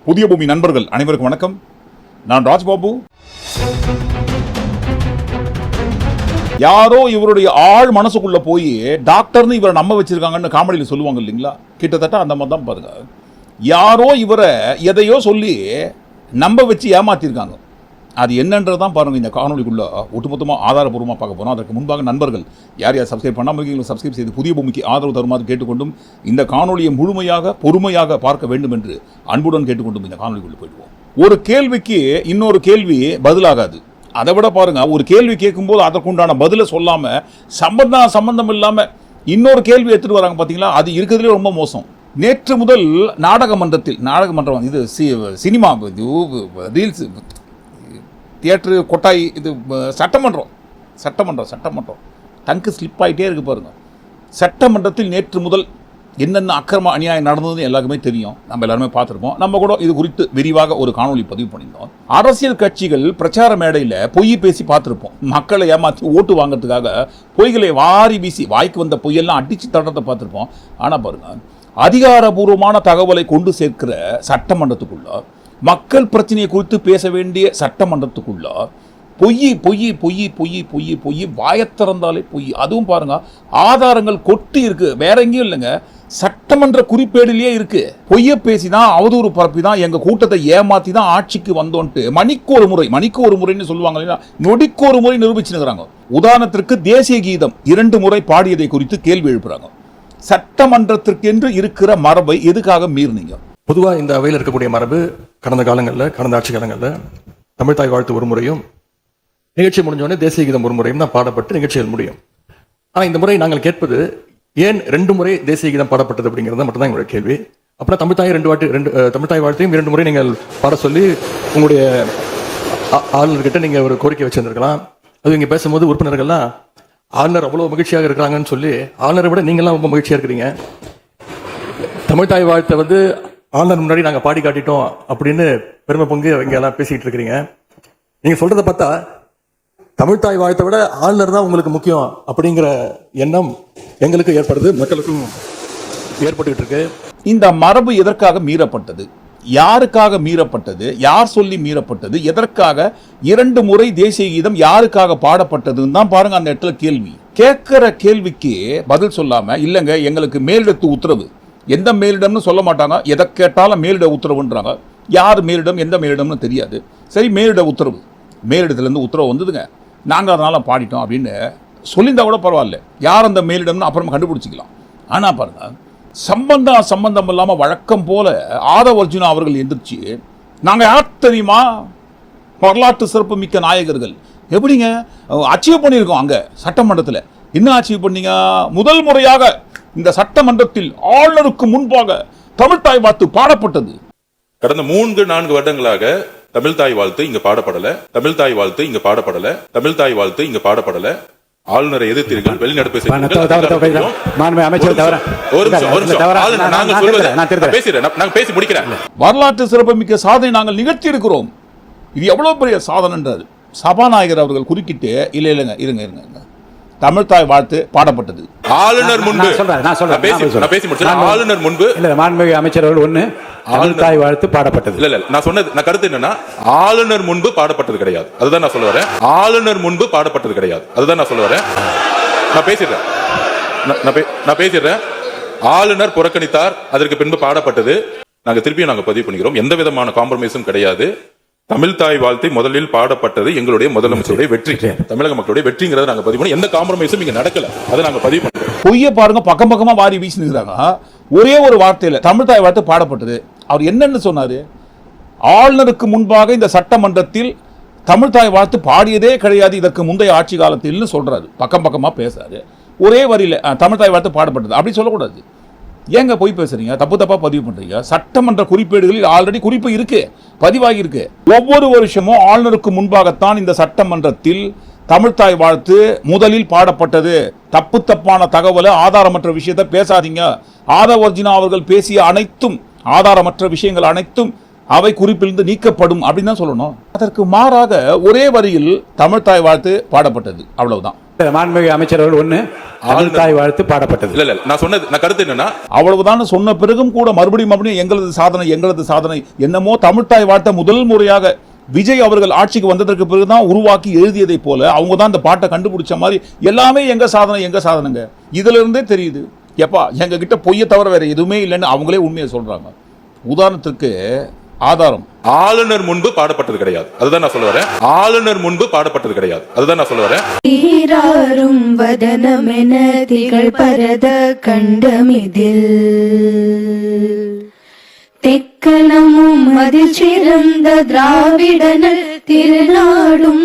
புதிய பூமி நண்பர்கள் அனைவருக்கும் வணக்கம். நான் ராஜ்பாபு. யாரோ இவருடைய ஆள் மனசுக்குள்ள போய் டாக்டர்னு இவரை நம்ப வச்சிருக்காங்கன்னு காமெடியில் சொல்லுவாங்க இல்லைங்களா, கிட்டத்தட்ட அந்த மாதிரி தான் பாருங்க. யாரோ இவரை எதையோ சொல்லி நம்ப வச்சு ஏமாத்திருக்காங்க. அது என்னன்றதான் பாருங்கள் இந்த காணொலிக்குள்ள ஒட்டுமொத்தமாக ஆதாரப்பூர்வமாக பார்க்க போகிறோம். அதற்கு முன்பாக நண்பர்கள் யார் யார் சப்ஸ்கிரைப் பண்ணாமல் இருக்கீங்களோ சப்ஸ்கிரைப் செய்து புதிய பூமிக்கு ஆதரவு தருமாறு கேட்டுக்கொண்டும் இந்த காணொலியை முழுமையாக பொறுமையாக பார்க்க வேண்டும் என்று அன்புடன் கேட்டுக்கொண்டும் இந்த காணொலிக்குள்ள போயிடுவோம். ஒரு கேள்விக்கு இன்னொரு கேள்வி பதிலாகாது. அதை விட பாருங்க, ஒரு கேள்வி கேட்கும்போது அதற்குண்டான பதிலை சொல்லாமல் சம்பந்தம் இல்லாமல் இன்னொரு கேள்வி எடுத்துகிட்டு வராங்க பார்த்தீங்களா, அது இருக்கிறதுலே ரொம்ப மோசம். நேற்று முதல் நாடகமன்றம் இது சினிமா ரீல்ஸ் தியேட்டரு கொட்டாய் இது சட்டமன்றம் டங்கு ஸ்லிப் ஆகிட்டே இருக்கு பாருங்க. சட்டமன்றத்தில் நேற்று முதல் என்னென்ன அக்கிரம அநியாயம் நடந்ததுன்னு எல்லாருக்குமே தெரியும். நம்ம எல்லாருமே பார்த்துருப்போம். நம்ம கூட இது குறித்து விரிவாக ஒரு காணொலி பதிவு பண்ணியிருந்தோம். அரசியல் கட்சிகள் பிரச்சார மேடையில் பொய் பேசி பார்த்துருப்போம். மக்களை ஏமாற்றி ஓட்டு வாங்கிறதுக்காக பொய்களை வாரி வீசி வாய்க்கு வந்த பொய்யெல்லாம் அடித்து தடத்தை பார்த்துருப்போம். ஆனால் பாருங்க, அதிகாரபூர்வமான தகவலை கொண்டு சேர்க்கிற சட்டமன்றத்துக்குள்ள, மக்கள் பிரச்சனையை குறித்து பேச வேண்டிய சட்டமன்றத்துக்குள்ள பொய் வாயத்திறந்தாலே பொய். அதுவும் பாருங்க, ஆதாரங்கள் கொட்டி இருக்கு, வேற எங்கேயும் இல்லைங்க, சட்டமன்ற குறிப்பேடிலேயே இருக்கு. பொய்ய பேசிதான் அவதூறு பரப்பி தான் எங்க கூட்டத்தை ஏமாத்தி தான் ஆட்சிக்கு வந்தோன்ட்டு மணிக்கு ஒரு முறைன்னு சொல்லுவாங்க இல்லையா, நொடிக்கு ஒரு முறை நிரூபிச்சுக்கிறாங்க. உதாரணத்திற்கு தேசிய கீதம் 2 முறை பாடியதை குறித்து கேள்வி எழுப்புறாங்க. சட்டமன்றத்திற்கென்று இருக்கிற மரபை எதுக்காக மீறினீங்க? பொதுவாக இந்த அவையில் இருக்கக்கூடிய மரபு கடந்த ஆட்சி காலங்களில் தமிழ் தாய் வாழ்த்து ஒரு முறையும், நிகழ்ச்சி முடிஞ்சோடனே தேசிய கீதம் ஒரு முறையும் தான் பாடப்பட்டு நிகழ்ச்சிகள் முடியும். ஆனால் இந்த முறை நாங்கள் கேட்பது, ஏன் 2 முறை தேசிய கீதம் பாடப்பட்டது அப்படிங்கிறது மட்டும்தான் எங்களுடைய கேள்வி. அப்புறம் தமிழ் தாய் வாழ்த்தையும் 2 முறை நீங்கள் பாட சொல்லி உங்களுடைய ஆளுநர்கிட்ட நீங்கள் ஒரு கோரிக்கை வச்சிருந்திருக்கலாம். அது இங்கே பேசும்போது உறுப்பினர்கள்லாம் ஆளுநர் அவ்வளோ மகிழ்ச்சியாக இருக்கிறாங்கன்னு சொல்லி, ஆளுநரை விட நீங்கள்லாம் ரொம்ப மகிழ்ச்சியாக இருக்கிறீங்க, தமிழ் தாய் வாழ்த்தை ஆளுநர் முன்னாடி நாங்கள் பாடி காட்டிட்டோம் அப்படின்னு பெருமை பொங்கி இங்கே எல்லாம் பேசிக்கிட்டு இருக்கிறீங்க. நீங்கள் சொல்றதை பார்த்தா தமிழ் தாய் வாழ்த்தை விட ஆளுநர் தான் உங்களுக்கு முக்கியம் அப்படிங்கிற எண்ணம் எங்களுக்கு ஏற்படுது, மக்களுக்கும் ஏற்பட்டுக்கிட்டு இருக்கு. இந்த மரபு எதற்காக மீறப்பட்டது, யாருக்காக மீறப்பட்டது, யார் சொல்லி மீறப்பட்டது, எதற்காக 2 முறை தேசிய கீதம் யாருக்காக பாடப்பட்டதுன்னு தான் பாருங்க அந்த இடத்துல கேள்வி. கேட்கிற கேள்விக்கு பதில் சொல்லாம, இல்லைங்க எங்களுக்கு மேலிடத்து உத்தரவு, எந்த மேலிடம்னு சொல்ல மாட்டாங்க, எதை கேட்டாலும் மேலிட உத்தரவுன்றாங்க. யார் மேலிடம் எந்த மேலிடம்னு தெரியாது. சரி, மேலிட உத்தரவு, மேலிடத்துலேருந்து உத்தரவு வந்ததுங்க, நாங்கள் அதனால பாடிட்டோம் அப்படின்னு சொல்லியிருந்தா கூட பரவாயில்ல, யார் அந்த மேலிடம்னு அப்புறமா கண்டுபிடிச்சிக்கலாம். ஆனால் பாருங்க, சம்பந்தம் இல்லாமல் வழக்கம் போல ஆதவ அர்ஜுனா அவர்கள் எந்திரிச்சு, நாங்கள் யார் தெரியுமா, வரலாற்று சிறப்பு மிக்க நாயகர்கள், எப்படிங்க அச்சீவ் பண்ணியிருக்கோம் அங்கே சட்டமன்றத்தில். என்ன அச்சீவ் பண்ணீங்க? முதல் முறையாக இந்த சட்டமன்றத்தில் ஆளுநருக்கு முன்பாக தமிழ் தாய் வாழ்த்து பாடப்பட்டது. கடந்த 3-4 வருடங்களாக தமிழ் தாய் வாழ்த்து இங்க பாடப்படல. ஆளுநரை எதிர்த்தீர்கள், வெளிநடப்பு பேசி முடிக்கிறேன். வரலாற்று சிறப்புமிக்க சாதனை நாங்கள் நிகழ்த்தி இருக்கிறோம். இது எவ்வளவு பெரிய சாதனை. சபாநாயகர் அவர்கள் குறுக்கிட்டு, இல்லைங்க இருங்க, தமிழ் தாய் வாழ்த்து பாடப்பட்டது. ஆளுநர் முன்பு ஆளுநர் முன்பு மாண்புமிகு அமைச்சர் அவர்கள் தமிழ் தாய் வாழ்த்து பாடப்பட்டது. இல்ல நான் கருத்து என்னன்னா, ஆளுநர் முன்பு பாடப்பட்டது கிடையாது, அதுதான் நான் சொல்ல வரேன். ஆளுநர் முன்பு பாடப்பட்டது கிடையாது, அதுதான் நான் சொல்ல வரேன். நான் பேசிடுறேன். ஆளுநர் புறக்கணித்தார், அதற்கு பின்பு பாடப்பட்டது. நாங்க பதிவு பண்ணிக்கிறோம். எந்த விதமான காம்ப்ரமைஸும் கிடையாது. தமிழ் தாய் வாழ்த்தை முதலில் பாடப்பட்டது எங்களுடைய முதலமைச்சருடைய வெற்றி, தமிழக மக்களுடைய வெற்றிங்கிறத நாங்க பதிவு பண்ணி, எந்த காம்ப்ரமைஸும் இங்க நடக்கல, அதை நாங்க பதிவு பண்றோம். பொய்ய பாருங்க, பக்கமா வாரி வீசினுறாங்க. ஒரே ஒரு வார்த்தையில தமிழ் தாய் வாழ்த்து பாடப்பட்டது. அவர் என்னன்னு சொன்னாரு? ஆளுநருக்கு முன்பாக இந்த சட்டமன்றத்தில் தமிழ் தாய் வாழ்த்து பாடியதே கிடையாது இதற்கு முந்தைய ஆட்சி காலத்தில் சொல்றாரு. பக்கமா பேசுறாரு. ஒரே வரியில தமிழ் தாய் வாழ்த்து பாடப்பட்டது அப்படி சொல்லக்கூடாது. ஏங்க போய் பேசுறீங்க, தப்பா பதிவு பண்றீங்க? சட்டமன்ற குறிப்பேடுகளில் ஆல்ரெடி குறிப்பு இருக்கு, பதிவாகி இருக்கு. ஒவ்வொரு வருஷமும் ஆளுநருக்கு முன்பாகத்தான் இந்த சட்டமன்றத்தில் தமிழ்தாய் வாழ்த்து முதலில் பாடப்பட்டது. தப்பான தகவலை, ஆதாரமற்ற விஷயத்தை பேசாதீங்க. ஆதவ அர்ஜுனா அவர்கள் பேசிய அனைத்தும், ஆதாரமற்ற விஷயங்கள் அனைத்தும் அவை குறிப்பிலிருந்து நீக்கப்படும் அப்படின்னு தான் சொல்லணும். அதற்கு மாறாக ஒரே வரியில் தமிழ்தாய் வாழ்த்து பாடப்பட்டது, அவ்வளவுதான். மாண்புமிகு அமைச்சர் அவர்கள் ஒண்ணு தமிழ் தாய் வாழ்த்து பாடப்பட்டது. இல்ல நான் கருத்து என்னன்னா, அவ்வளவுதான் சொன்ன பிறகும் கூட மறுபடியும் எங்களது சாதனை என்னமோ தமிழ்த்தாய் வாழ்த்த முதல் முறையாக விஜய் அவர்கள் ஆட்சிக்கு வந்ததற்கு பிறகுதான் உருவாக்கி எழுதியதை போல அவங்க தான் இந்த பாட்டை கண்டுபிடிச்ச மாதிரி எல்லாமே எங்க சாதனைங்க. இதுல இருந்தே தெரியுது எப்பா எங்க கிட்ட பொய்ய தவிர வேற எதுவுமே இல்லைன்னு அவங்களே உண்மையை சொல்றாங்க. உதாரணத்துக்கு ஆதாரம், ஆளுநர் முன்பு பாடப்பட்டது கிடையாது. அதுதான் நான் சொல்ல வரேன். ஆளுநர் முன்பு பாடப்பட்டது கிடையாது. அதுதான் நான் சொல்ல வரேன். ஈராரும் வதனமென திகழ் பரத கண்டமிதில் தெக்கலமும் அதில் சிறந்த திராவிடனல் திருநாடும்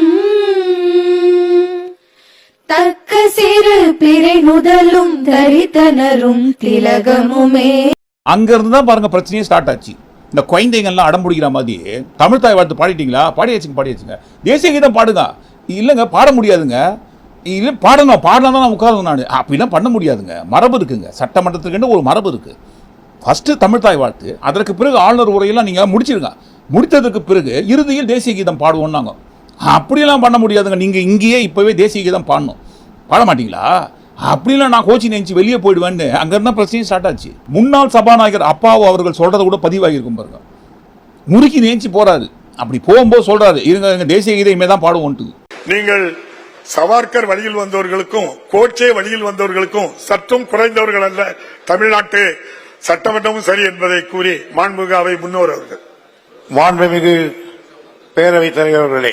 தக்க சிறு பிறை முதலும் தரித்தனரும் திலகமுமே. அங்க இருந்து தான் பாருங்க பிரச்சனையே ஸ்டார்ட் ஆச்சு. இந்த குழந்தைங்கள்லாம் அடம் பிடிக்கிற மாதிரி தமிழ்த்தாய் வாழ்த்து பாடிட்டீங்களா, பாடியாச்சுங்க, தேசிய கீதம் பாடுங்க. இல்லைங்க பாட முடியாதுங்க, இல்லை பாடணும், பாடலாம் தான் நான் உட்காரணும். நான் அப்படிலாம் பண்ண முடியாதுங்க, மரபு இருக்குங்க, சட்டமன்றத்துக்குன்னு ஒரு மரபு இருக்கு. ஃபர்ஸ்ட் தமிழ்த்தாய் வாழ்த்து, அதற்கு பிறகு ஆளுநர் உரையெல்லாம் நீங்க முடிச்சிருங்க. முடித்ததுக்கு பிறகு இறுதியில் தேசிய கீதம் பாடுவோம்னாங்க. அப்படியெல்லாம் பண்ண முடியாதுங்க, நீங்க இங்கேயே இப்பவே தேசிய கீதம் பாடணும். பாட மாட்டீங்களா? அப்படிலாம் நான் கோச்சி நினைச்சு வெளியே போயிடுவேன்னு அங்க இருந்தா பிரச்சனை ஸ்டார்ட் ஆச்சு. முன்னாள் சபாநாயகர் அப்பாவு அவர்கள் சொல்றதை கூட பதிவாகிருக்கும் பாருங்க. முறுக்கி நினைச்சு போறாரு, அப்படி போகும்போது சொல்றாரு இருங்க தேசிய கீதை இனிமே தான் பாடுவோன்ட்டு. நீங்கள் சவார்கர் வழியில் வந்தவர்களுக்கும் கோட்சே வழியில் வந்தவர்களுக்கும் சற்றும் குறைந்தவர்கள் அல்ல. தமிழ்நாட்டு சட்டமன்றமும் சரி என்பதை கூறி மாண்புமிகு அவை முன்னோர் அவர்கள். மாண்புமிகு பேரவைத் தலைவர்களே,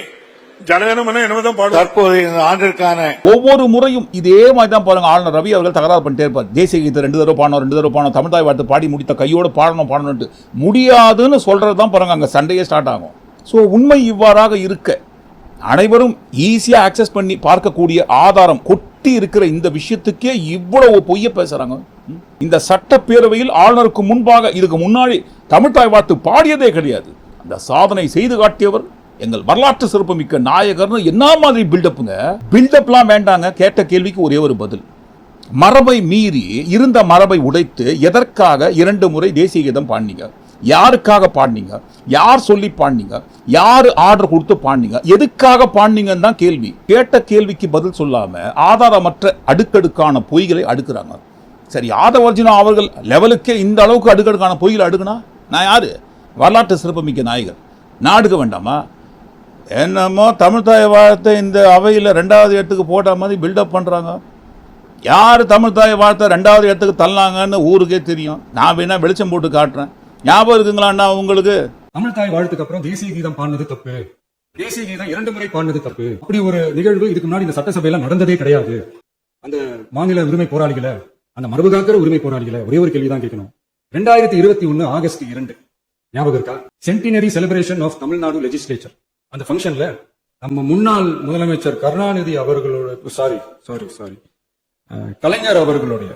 ஜனகணமன என்னதான் பாடு. தற்போது இந்த ஆண்டிற்கான ஒவ்வொரு முறையும் இதே மாதிரி தான் பாருங்க. ஆளுநர் ரவி அவர்கள் தகராறு பண்ணிட்டே இருப்பார். தேசிய கீதை 2 தடவை பாடணும், தமிழ்த்தாய் வாழ்த்து பாடி முடித்த கையோடு பாடணும் முடியாதுன்னு சொல்றது தான் பாருங்க அங்க சண்டையே ஸ்டார்ட் ஆகும். ஸோ உண்மை இவ்வாறாக இருக்க அனைவரும் ஈஸியா ஆக்சஸ் பண்ணி பார்க்கக்கூடிய ஆதாரம் கொட்டி இருக்கிற இந்த விஷயத்துக்கே இவ்வளவு பொய்ய பேசுறாங்க. இந்த சட்டப்பேரவையில் ஆளுநருக்கு முன்பாக இதுக்கு முன்னாடி தமிழ்த்தாய் வாழ்த்து பாடியதே கிடையாது. அந்த சாதனை செய்து காட்டியவர் எங்கள் வரலாற்று சிறப்புமிக்க நாயகர்னு என்ன மாதிரி பில்டப்புங்க. பில்டப்லாம் வேண்டாங்க. கேட்ட கேள்விக்கு ஒரே ஒரு பதில். மரபை மீறி இருந்த மரபை உடைத்து எதற்காக 2 முறை தேசிய கீதம் பாடினீங்க? யாருக்காக பாடினீங்க? யார் சொல்லி பாடினீங்க? யார் ஆர்டர் கொடுத்து பாடினீங்க? எதுக்காக பாடினீங்கன்னு தான் கேள்வி. கேட்ட கேள்விக்கு பதில் சொல்லாம ஆதாரமற்ற அடுக்கடுக்கான பொய்களை அடுக்குறாங்க. சரி, ஆதவர்ஜுனா அவர்கள் லெவலுக்கே இந்த அளவுக்கு அடுக்கடுக்கான பொய்களை அடுக்குனா நான் யாரு? வரலாற்று சிறப்புமிக்க நாயகர். நாடுக வேண்டாமா? என்னமோ தமிழ்த்தாய் வாழ்த்தை இந்த அவையில் 2வது இடத்துக்கு போட்ட மாதிரி பில்டப் பண்ணுறாங்க. யார் தமிழ்த்தாய் வாழ்த்தை 2வது இடத்துக்கு தள்ளாங்கன்னு ஊருக்கே தெரியும். நான் வேணா வெளிச்சம் போட்டு காட்டுறேன். ஞாபகம் இருக்குங்களாண்ணா உங்களுக்கு? தமிழ்த்தாய் வாழ்த்துக்கு அப்புறம் தேசிய கீதம் பாடினது தப்பு, தேசிய கீதம் 2 முறை பாடினது தப்பு. அப்படி ஒரு நிகழ்வு இதுக்கு முன்னாடி இந்த சட்டசபையில நடந்ததே கிடையாது. அந்த மாநில உரிமை போராளிகளை, அந்த மரபு காக்கிற உரிமை போராளிகளை ஒரே ஒரு கேள்விதான் கேட்கணும். 2021 ஆகஸ்ட் 2 ஞாபகம் இருக்கா? Centenary celebration of Tamil Nadu legislature. அந்த ஃபங்க்ஷன்ல நம்ம முன்னாள் முதலமைச்சர் கருணாநிதி அவர்களோட கலைஞர் அவர்களுடைய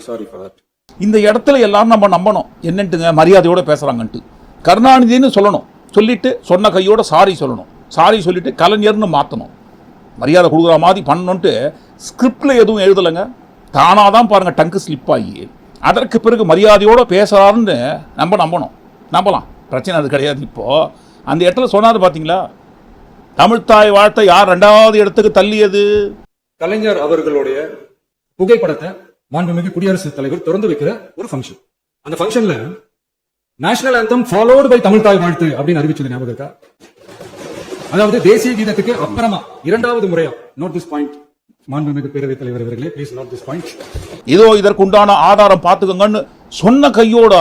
சாரி ஃபார் தட். இந்த இடத்துல எல்லாரும் நம்ம நம்பணும் என்னன்ட்டுங்க, மரியாதையோட பேசுறாங்கன்ட்டு. கருணாநிதினு சொல்லணும், சொல்லிட்டு சொன்ன கையோட சாரி சொல்லணும், சாரி சொல்லிட்டு கலைஞர்னு மாற்றணும், மரியாதை கொடுக்குற மாதிரி பண்ணணுன்ட்டு ஸ்கிரிப்ட்ல எதுவும் எழுதலைங்க. தானாதான் பாருங்க டங்கு ஸ்லிப் ஆகி அதற்கு பிறகு மரியாதையோட பேசுறாருன்னு நம்பலாம். பிரச்சனை அது கிடையாது. இப்போ அந்த இடத்துல சொன்னாரு பாத்தீங்களா, தமிழ்த்தாய் வாழ்த்தை யார் 2வது இடத்துக்கு தள்ளியது? கலைஞர் அவர்களுடைய புகைப்படத்தை மாண்புமிகு குடியரசுத் தலைவர் திறந்து வைக்கிற ஒரு ஃபங்க்ஷன். அந்த ஃபங்க்ஷன்ல நேஷனல் ஆந்தம் ஃபாலோட் பை தமிழ்த்தாய் வாழ்த்து அப்படின்னு அறிவிச்சது ஞாபகம் இருக்கா? அதாவது தேசிய கீதத்துக்கு அப்புறமா 2வது முறையா. நோட் திஸ் பாயிண்ட் மாண்புமிகு பேரவைத் தலைவர் அவர்களே, ப்ளீஸ் நோட் திஸ் பாயிண்ட். இதோ இதற்குண்டான ஆதாரம் பார்த்துக்கங்கன்னு சொன்ன கையோட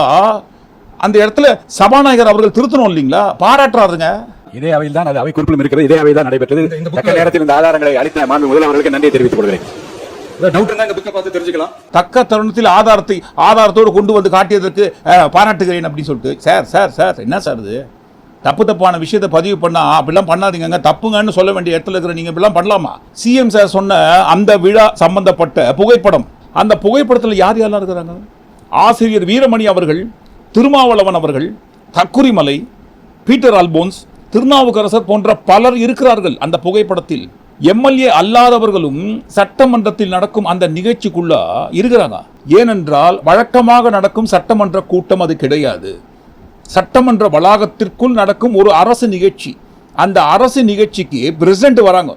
அந்த இடத்துல சபாநாயகர் அவர்கள் திருத்தணும் இல்லைங்களா? பாராட்டுறாருங்க. இதே அவையில் தான், அது அவை குறிப்பிலும் இருக்கிறது, இதே அவையில் தான் நடைபெற்றது. தக்க நேரத்தில் இந்த ஆதாரங்களை அளித்த மாண்பு முதல்வர்களுக்கு நன்றியை தெரிவித்துக் கொள்கிறேன். டவுட் இருந்தா இந்த புக்கை பார்த்து தெரிஞ்சுக்கலாம். தக்க தருணத்தில் ஆதாரத்தோடு கொண்டு வந்து காட்டியதற்கு பாராட்டுகிறேன் அப்படின்னு சொல்லிட்டு, சார் என்ன சார் இது? தப்பான விஷயத்தை பதிவு பண்ணா அப்படிலாம் பண்ணாதீங்க, தப்புங்கன்னு சொல்ல வேண்டிய இடத்துல இருக்கிற நீங்க இப்படிலாம் பண்ணலாமா? சிஎம் சார் சொன்ன அந்த விழா சம்பந்தப்பட்ட புகைப்படம், அந்த புகைப்படத்தில் யாரெல்லாம் இருக்கிறாங்க? ஆசிரியர் வீரமணி அவர்கள், திருமாவளவன் அவர்கள், தக்குரிமலை, பீட்டர் அல்போன்ஸ், திருநாவுக்கரசர் போன்ற பலர் இருக்கிறார்கள் அந்த புகைப்படத்தில். எம்எல்ஏ அல்லாதவர்களும் சட்டமன்றத்தில் நடக்கும் அந்த நிகழ்ச்சிக்குள்ள இருக்கிறாங்க. ஏனென்றால் வழக்கமாக நடக்கும் சட்டமன்ற கூட்டம் அது கிடையாது. சட்டமன்ற வளாகத்திற்குள் நடக்கும் ஒரு அரசு நிகழ்ச்சி. அந்த அரசு நிகழ்ச்சிக்கு பிரசிடென்ட் வராங்க,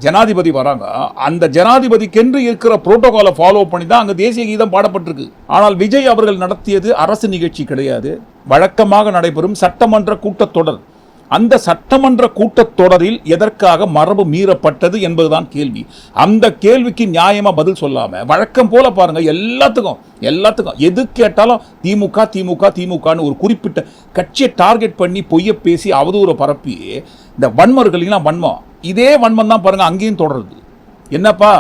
ஜனாதிபதி வராங்க, அந்த ஜனாதிபதிக்கென்று இருக்கிற புரோட்டோகாலை ஃபாலோ பண்ணி தான் அங்க தேசிய கீதம் பாடப்பட்டிருக்கு. ஆனால் விஜய் அவர்கள் நடத்தியது அரசு நிகழ்ச்சி கிடையாது, வழக்கமாக நடைபெறும் சட்டமன்ற கூட்டத்தொடர். அந்த சட்டமன்ற கூட்டத்தொடரில் எதற்காக மரபு மீறப்பட்டது என்பதுதான் கேள்வி. அந்த கேள்விக்கு நியாயமா பதில் சொல்லாம வழக்கம் போல பாருங்க, எல்லாத்துக்கும் எது கேட்டாலும் திமுக திமுக திமுகன்னு ஒரு குறிப்பிட்ட கட்சியை டார்கெட் பண்ணி பொய்ய பேசி அவதூறு பரப்பி இந்த வன்மர்கள்லாம் வன்மம், இதே வன்மம் தான் பாருங்க அங்கேயும் தொடருது. என்னப்பா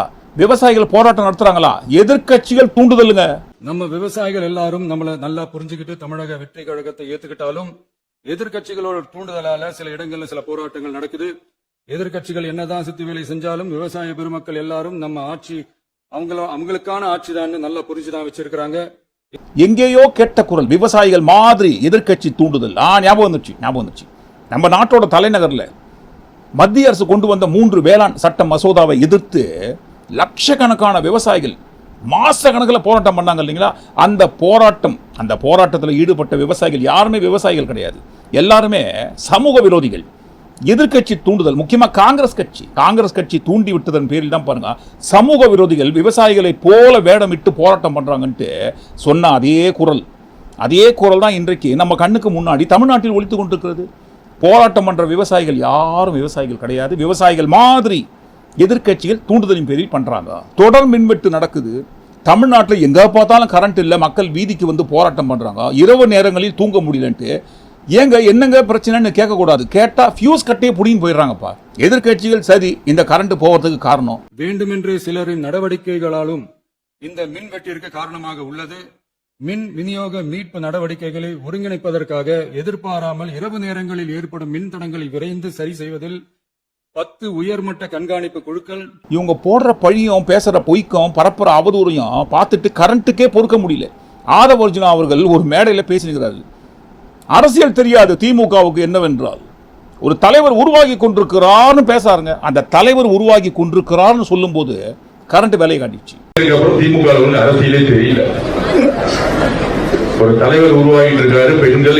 விவசாயிகள் போராட்டம் நடத்துறாங்களா? எதிர்க்கட்சிகள் தூண்டுதலுங்க. நம்ம விவசாயிகள் எல்லாரும் நம்மள நல்லா புரிஞ்சுக்கிட்டு தமிழக வெற்றி கழகத்தை ஏத்துக்கிட்டாலும் எதிர்க்கட்சிகளோட தூண்டுதலால சில இடங்கள்ல சில போராட்டங்கள் நடக்குது. எதிர்க்கட்சிகள் என்னதான் சித்து வேலை செஞ்சாலும் விவசாய பெருமக்கள் எல்லாரும் நம்ம ஆட்சி அவங்களுக்கான ஆட்சி தான் நல்லா புரிஞ்சுதான் வச்சிருக்காங்க. எங்கேயோ கேட்ட குரல் விவசாயிகள் மாதிரி எதிர்க்கட்சி தூண்டுதல். ஞாபகம் வந்துச்சு. நம்ம நாட்டோட தலைநகர்ல மத்திய அரசு கொண்டு வந்த 3 வேளாண் சட்ட மசோதாவை எதிர்த்து லட்சக்கணக்கான விவசாயிகள் மாச கணக்கில் போராட்டம் பண்ணாங்க இல்லைங்களா? அந்த போராட்டத்தில் ஈடுபட்ட விவசாயிகள் யாருமே விவசாயிகள் கிடையாது, எல்லாருமே சமூக விரோதிகள். எதிர்க்கட்சி தூண்டுதல், முக்கியமா காங்கிரஸ் கட்சி தூண்டி விட்டதன் பேரில் தான் பாருங்க சமூக விரோதிகள் விவசாயிகளை போல வேடமிட்டு போராட்டம் பண்றாங்கன்ட்டு சொன்ன அதே குரல் தான் இன்றைக்கு நம்ம கண்ணுக்கு முன்னாடி தமிழ்நாட்டில் ஒலித்து கொண்டிருக்கிறது. போராட்டம் பண்ற விவசாயிகள் யாரும் விவசாயிகள் கிடையாது, விவசாயிகள் மாதிரி எதிர்க்கட்சிகள் தூண்டுதலின் பேரில் பண்றாங்க. தொடர் மின்வெட்டு நடக்குது தமிழ்நாட்டில், எங்க பார்த்தாலும் கரண்ட் இல்ல, மக்கள் வீதிக்கு வந்து போராட்டம் பண்றாங்க, இரவு நேரங்களில் தூங்க முடியலன்ட்டு. என்னங்க பிரச்சனைன்னு கேட்கக்கூடாது, கேட்டா ஃபியூஸ் கட்டே புடின்னு போயிடுறாங்கப்பா எதிர்க்கட்சிகள். சரி, இந்த கரண்ட் போவதற்கு காரணம் வேண்டுமென்று சிலரின் நடவடிக்கைகளாலும் இந்த மின்வெட்டிற்கு காரணமாக உள்ளது. மின் விநியோக மீட்பு நடவடிக்கைகளை ஒருங்கிணைப்பதற்காக எதிர்பாராமல் இரவு நேரங்களில் ஏற்படும் மின் தடங்களை விரைந்து சரி செய்வதில் 10 உயர்மட்ட கண்காணிப்பு குழுக்கள். இவங்க போடுற பழியும் பேசுற பொய்க்கும் பரப்புற அவதூறையும் பார்த்துட்டு கரண்ட்டுக்கே பொறுக்க முடியல. ஆதவ அர்ஜுனா அவர்கள் ஒரு மேடையில் பேசியிருக்கிறார்கள், அரசியல் தெரியாது திமுகவுக்கு என்னவென்றால் ஒரு தலைவர் உருவாகி கொண்டிருக்கிறார்னு பேசாருங்க. அந்த தலைவர் உருவாகி கொண்டிருக்கிறார்னு சொல்லும் போது கரண்ட் வேலையை காட்டிடுச்சு. திமுக அரசியலே தெரியல, ஒரு தலைவர் உருவாகிட்டு இருக்காரு. பெண்கள்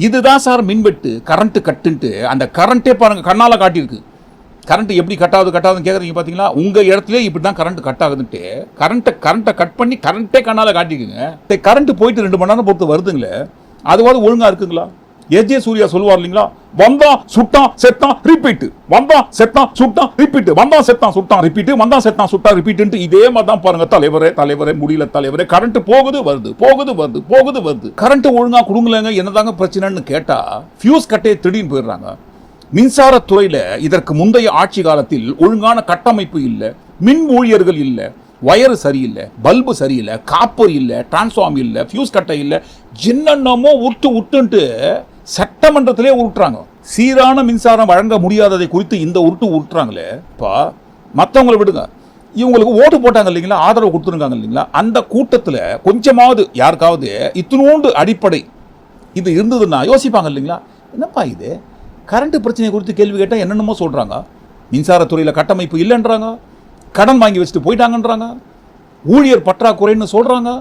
இதுதான் சார் மின்வெட்டு, கரண்ட் கட்டுன்ட்டு. அந்த கரண்டே பாருங்க கண்ணால காட்டியிருக்கு. கரண்ட் எப்படி கட்டாதுன்னு கேட்குறீங்க பார்த்தீங்களா? உங்க இடத்துல இப்படி தான் கரண்ட் கட் ஆகுதுன்ட்டு கரண்ட்டை கட் பண்ணி கரண்டே கண்ணால காட்டிக்குங்க. கரண்ட் போயிட்டு 2 மணி நேரம் பொறுத்து வருதுங்களே, அதுவாது ஒழுங்கா இருக்குங்களா? எஜே சூர்யா சொல்லுவார் இல்லைங்களா, வந்தான் சுட்டான் செத்தான் ரிப்பீட், வந்தான் செத்தான் சுட்டான் ரிப்பீட், வந்தான் செத்தான் சுட்டான் ரிப்பீட், வந்தான் செத்தான் சுட்டான் ரிப்பீட். இதே மாதிரி தான் பாருங்க தலைவரே முடியல தலைவரே, கரண்ட் போகுது வருது. கரண்ட் ஒழுங்கா கொடுங்களேங்க, என்னதாங்க பிரச்சனைன்னு கேட்டா ஃபியூஸ் கட்டே திடீர்னு போயிடுறாங்க. மின்சாரத்துறையில இதற்கு முந்தைய ஆட்சி காலத்தில் ஒழுங்கான கட்டமைப்பு இல்லை, மின் ஊழியர்கள் இல்லை, வயரு சரியில்லை, பல்பு சரியில்லை, காப்பர் இல்லை, டிரான்ஸ்ஃபார்ம் இல்லை, ஃபியூஸ் கட்டை இல்லை, என்னென்னமோ உருட்டுன்ட்டு சட்டமன்றத்திலே உருட்டுறாங்க. சீரான மின்சாரம் வழங்க முடியாததை குறித்து இந்த உருட்டுறாங்களே. இப்போ மற்றவங்களை விடுங்க, இவங்களுக்கு ஓட்டு போட்டாங்க இல்லைங்களா, ஆதரவு கொடுத்துருக்காங்க இல்லைங்களா, அந்த கூட்டத்தில் கொஞ்சமாவது யாருக்காவது இத்தினோண்டு அடிப்படை இது இருந்ததுன்னா யோசிப்பாங்க இல்லைங்களா, என்னப்பா இது கரண்ட் பிரச்சனை குறித்து கேள்வி கேட்டால் என்னென்னமோ சொல்கிறாங்க. மின்சாரத்துறையில் கட்டமைப்பு இல்லைன்றாங்க, கடன் வாங்கி வச்சுட்டு போயிட்டாங்கன்றாங்க, ஊழியர் பற்றாக்குறைன்னு சொல்கிறாங்க,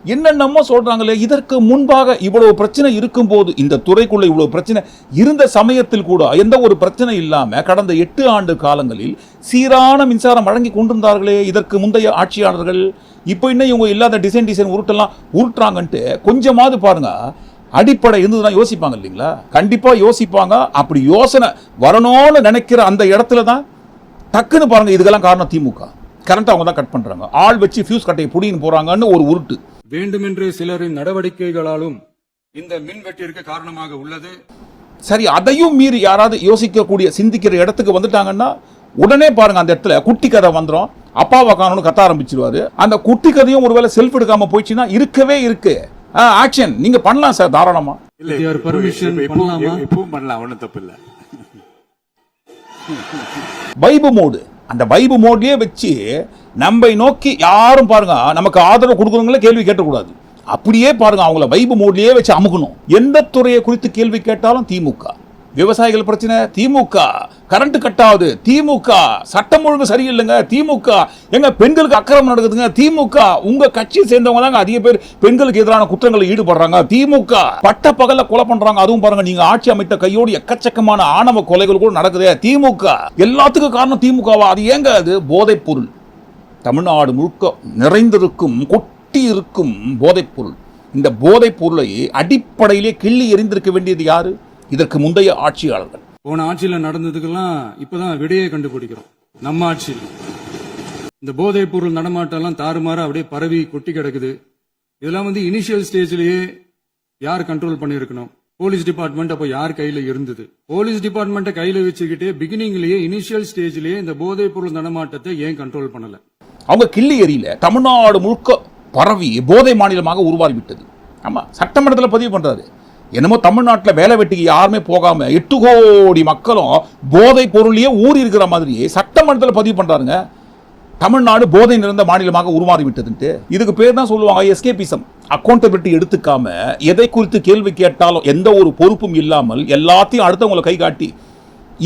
என்னென்னமோ சொல்கிறாங்களே. இதற்கு முன்பாக இவ்வளவு பிரச்சனை இருக்கும்போது, இந்த துறைக்குள்ள இவ்வளவு பிரச்சனை இருந்த சமயத்தில் கூட எந்த ஒரு பிரச்சனை இல்லாமல் கடந்த 8 ஆண்டு காலங்களில் சீரான மின்சாரம் வழங்கி கொண்டிருந்தார்களே இதற்கு முந்தைய ஆட்சியாளர்கள். இப்போ இன்னும் இவங்க இல்லாத டிசைன் உருட்டுறாங்கன்ட்டு கொஞ்சமாவது பாருங்க அடிப்படை இருந்ததுதான் யோசிப்பாங்க இல்லைங்களா? கண்டிப்பா யோசிப்பாங்க. அப்படி யோசனை வரணும்னு நினைக்கிற அந்த இடத்துல தான் டக்குன்னு பாருங்க, இதுக்கெல்லாம் காரணம் திமுக. கரண்ட் அவங்க தான் கட் பண்றாங்க, ஆள் வச்சு ஃபியூஸ் கட்டையை புடின்னு போறாங்கன்னு ஒரு உருட்டு. வேண்டுமென்று சிலரின் நடவடிக்கைகளாலும் இந்த மின்வெட்டிற்கு காரணமாக உள்ளது. சரி, அதையும் மீறி யாராவது யோசிக்கக்கூடிய சிந்திக்கிற இடத்துக்கு வந்துட்டாங்கன்னா உடனே பாருங்க அந்த இடத்துல குட்டி கதை வந்துடும், அப்பாவை காணணும்னு கத்த ஆரம்பிச்சிருவாரு. அந்த குட்டி கதையும் ஒருவேளை செல்ஃப் எடுக்காம போயிடுச்சுன்னா இருக்கவே இருக்கு ஆக்ஷன் நீங்க பண்ணலாம் சார் தாராளமா. வைபு மோடு, அந்த வைபு மோட்லயே வச்சு நம்மை நோக்கி யாரும் பாருங்க நமக்கு ஆதரவு கொடுக்குறவங்கள கேள்வி கேட்டக்கூடாது. அப்படியே பாருங்க அவங்கள வைபு மோட்லயே வச்சு அமுக்கணும். எந்த துறையை குறித்து கேள்வி கேட்டாலும் திமுக, விவசாயிகள் பிரச்சனை திமுக, கரண்ட் கட் ஆகுது திமுக, சட்டம் ஒழுங்கு சரியில்லைங்க திமுக, எங்க பெண்களுக்கு அக்கிரமம் நடக்குதுங்க திமுக, உங்க கட்சியை சேர்ந்தவங்க தாங்க அதிக பேர் பெண்களுக்கு எதிரான குற்றங்களில் ஈடுபடுறாங்க திமுக, பட்ட பகல்ல கொலை பண்றாங்க. அதுவும் பாருங்க, நீங்க ஆட்சி அமைத்த கையோடு எக்கச்சக்கமான ஆணவ கொலைகள் கூட நடக்குது திமுக. எல்லாத்துக்கும் காரணம் திமுகவா? அது ஏங்க? அது போதைப் பொருள். தமிழ்நாடு முழுக்க நிறைந்திருக்கும், கொட்டி இருக்கும் போதைப் பொருள். இந்த போதைப் பொருளை அடிப்படையிலே கிள்ளி எறிந்திருக்க வேண்டியது யாரு? இதற்கு முந்தைய ஆட்சியாளர்கள். போன ஆட்சியில நடந்ததுக்கெல்லாம் இப்பதான் விடையை கண்டுபிடிக்கிறோம். நம்ம ஆட்சியில் இந்த போதைப் பொருள் நடமாட்டம் எல்லாம் தாறுமாறா அப்படியே பரவி கொட்டி கிடக்குது. இதெல்லாம் இனிஷியல் ஸ்டேஜ்லயே யார் கண்ட்ரோல் பண்ணிருக்கணும்? போலீஸ் டிபார்ட்மெண்ட் அப்ப யார் கையில இருந்தது? போலீஸ் டிபார்ட்மெண்ட்டை கையில வச்சுக்கிட்டே பிகினிங்லயே இனிஷியல் ஸ்டேஜ்லயே இந்த போதைப் பொருள் நடமாட்டத்தை ஏன் கண்ட்ரோல் பண்ணல? அவங்க கிள்ளி எறியல, தமிழ்நாடு முழுக்க பரவி போதை மாநிலமாக உருவாகிவிட்டது. ஆமா, சட்டமன்றத்தில் பதிவு பண்றாரு. என்னமோ தமிழ்நாட்டில் வேலை வெட்டிக்கு யாருமே போகாம 8 கோடி மக்களும் போதை பொருளையே ஊறி இருக்கிற மாதிரி சட்டமன்றத்தில் பதிவு பண்றாருங்க. தமிழ்நாடு போதை நிறைந்த மாநிலமாக உருமாறி விட்டதுன்ட்டு. இதுக்கு பேர் தான் சொல்லுவாங்க எஸ்கேபிசம். அக்கௌண்டபிலிட்டி எடுத்துக்காம எதை குறித்து கேள்வி கேட்டாலும் எந்த ஒரு பொறுப்பும் இல்லாமல் எல்லாத்தையும் அடுத்தவங்களை கை காட்டி